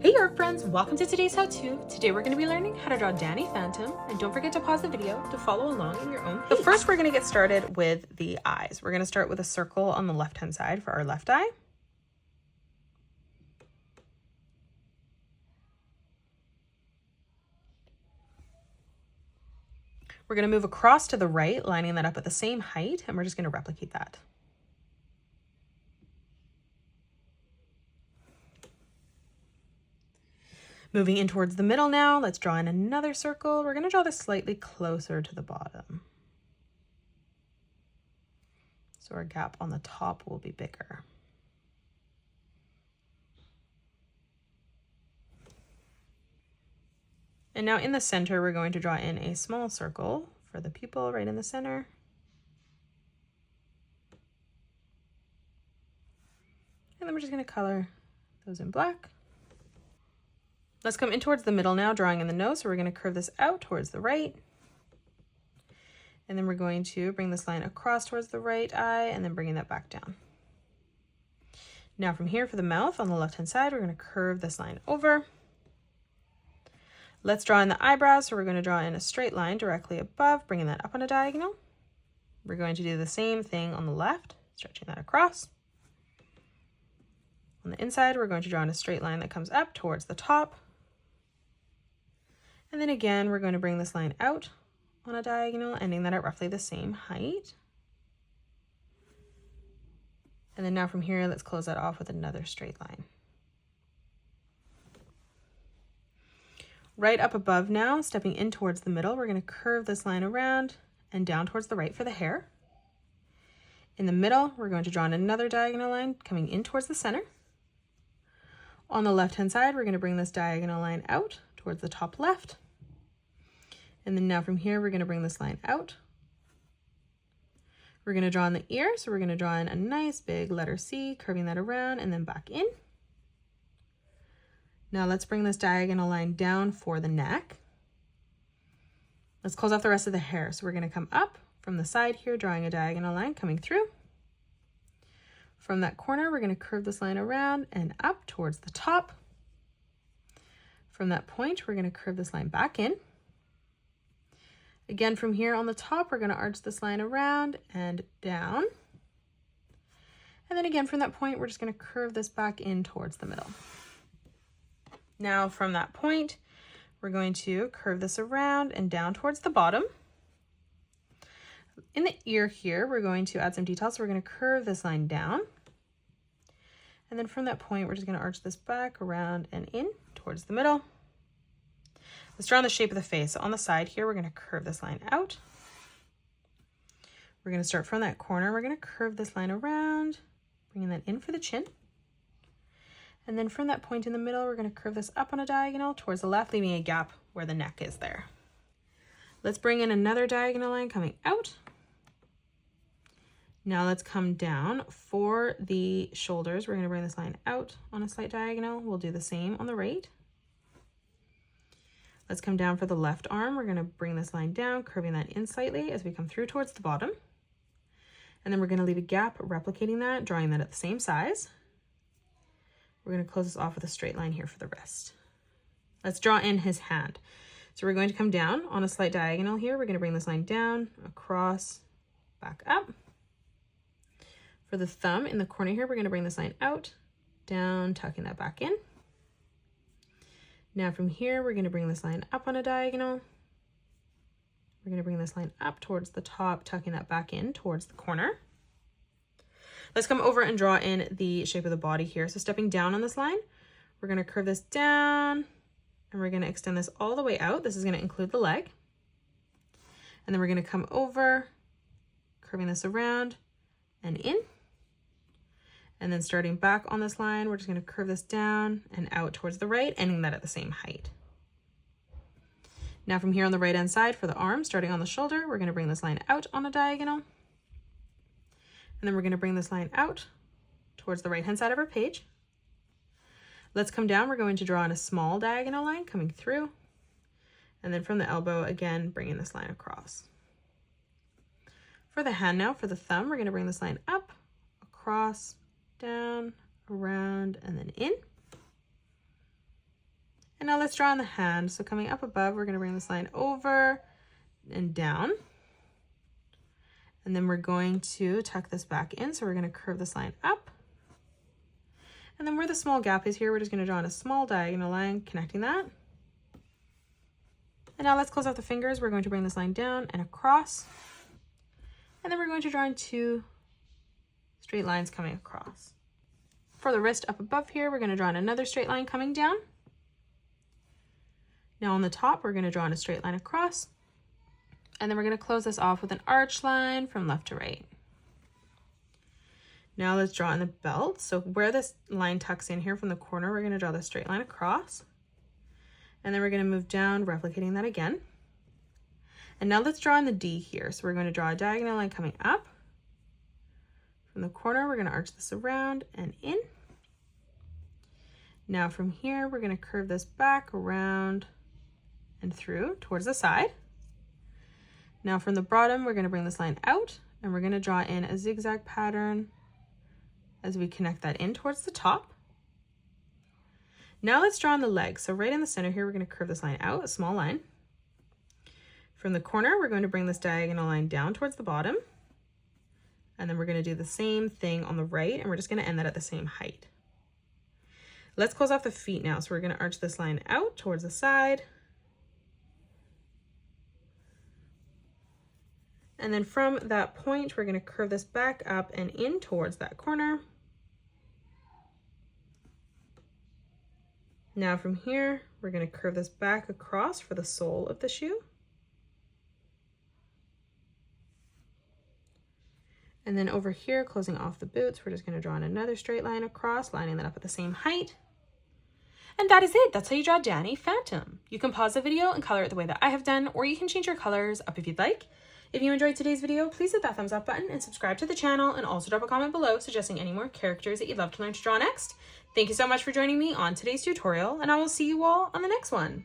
Hey art friends, welcome to today's how-to. Today we're going to be learning how to draw Danny Phantom, and don't forget to pause the video to follow along in your own pace. So first we're going to get started with the eyes. We're going to start with a circle on the left hand side for our left eye. We're going to move across to the right, lining that up at the same height, and we're just going to replicate that. Moving in towards the middle now, let's draw in another circle. We're going to draw this slightly closer to the bottom, so our gap on the top will be bigger. And now in the center, we're going to draw in a small circle for the pupil right in the center. And then we're just going to color those in black. Let's come in towards the middle now, drawing in the nose. So we're going to curve this out towards the right. And then we're going to bring this line across towards the right eye and then bringing that back down. Now from here for the mouth on the left-hand side, we're going to curve this line over. Let's draw in the eyebrows. So we're going to draw in a straight line directly above, bringing that up on a diagonal. We're going to do the same thing on the left, stretching that across. On the inside, we're going to draw in a straight line that comes up towards the top. And then again, we're going to bring this line out on a diagonal, ending that at roughly the same height. And then now from here, let's close that off with another straight line. Right up above now, stepping in towards the middle, we're going to curve this line around and down towards the right for the hair. In the middle, we're going to draw in another diagonal line coming in towards the center. On the left-hand side, we're going to bring this diagonal line out towards the top left. And then now from here, we're going to bring this line out. We're going to draw in the ear, so we're going to draw in a nice big letter C, curving that around and then back in. Now let's bring this diagonal line down for the neck. Let's close off the rest of the hair. So we're going to come up from the side here, drawing a diagonal line coming through. From that corner, we're going to curve this line around and up towards the top. From that point, we're going to curve this line back in. Again, from here on the top, we're going to arch this line around and down. And then again, from that point, we're just going to curve this back in towards the middle. Now from that point, we're going to curve this around and down towards the bottom. In the ear here, we're going to add some details. So we're going to curve this line down. And then from that point, we're just going to arch this back around and in towards the middle. Let's draw on the shape of the face. So on the side here, we're going to curve this line out. We're going to start from that corner. We're going to curve this line around, bringing that in for the chin. And then from that point in the middle, we're going to curve this up on a diagonal towards the left, leaving a gap where the neck is there. Let's bring in another diagonal line coming out. Now let's come down for the shoulders. We're going to bring this line out on a slight diagonal. We'll do the same on the right. Let's come down for the left arm. We're going to bring this line down, curving that in slightly as we come through towards the bottom. And then we're going to leave a gap, replicating that, drawing that at the same size. We're going to close this off with a straight line here for the wrist. Let's draw in his hand. So we're going to come down on a slight diagonal here. We're going to bring this line down, across, back up. For the thumb in the corner here, we're going to bring this line out, down, tucking that back in. Now from here, we're going to bring this line up on a diagonal. We're going to bring this line up towards the top, tucking that back in towards the corner. Let's come over and draw in the shape of the body here. So stepping down on this line, we're going to curve this down and we're going to extend this all the way out. This is going to include the leg. And then we're going to come over, curving this around and in. And then starting back on this line, we're just going to curve this down and out towards the right, ending that at the same height. Now from here on the right hand side for the arm, starting on the shoulder, we're going to bring this line out on a diagonal. And then we're going to bring this line out towards the right hand side of our page. Let's come down. We're going to draw in a small diagonal line coming through. And then from the elbow, again, bringing this line across. For the hand now, for the thumb, we're going to bring this line up, across, down, around, and then in. And now let's draw on the hand. So coming up above, we're going to bring this line over and down. And then we're going to tuck this back in. So we're going to curve this line up. And then where the small gap is here, we're just going to draw in a small diagonal line connecting that. And now let's close off the fingers. We're going to bring this line down and across. And then we're going to draw in 2 straight lines coming across. For the wrist up above here, we're going to draw in another straight line coming down. Now on the top, we're going to draw in a straight line across. And then we're going to close this off with an arch line from left to right. Now let's draw in the belt. So where this line tucks in here from the corner, we're going to draw the straight line across. And then we're going to move down, replicating that again. And now let's draw in the D here. So we're going to draw a diagonal line coming up. From the corner, we're going to arch this around and in. Now from here, we're going to curve this back around and through towards the side. Now from the bottom, we're going to bring this line out and we're going to draw in a zigzag pattern as we connect that in towards the top. Now let's draw on the legs. So right in the center here, we're going to curve this line out, a small line. From the corner, we're going to bring this diagonal line down towards the bottom. And then we're going to do the same thing on the right, and we're just going to end that at the same height. Let's close off the feet now. So we're going to arch this line out towards the side. And then from that point, we're going to curve this back up and in towards that corner. Now from here, we're going to curve this back across for the sole of the shoe. And then over here, closing off the boots, we're just going to draw in another straight line across, lining that up at the same height. And that is it. That's how you draw Danny Phantom. You can pause the video and color it the way that I have done, or you can change your colors up if you'd like. If you enjoyed today's video, please hit that thumbs up button and subscribe to the channel, and also drop a comment below suggesting any more characters that you'd love to learn to draw next. Thank you so much for joining me on today's tutorial, and I will see you all on the next one.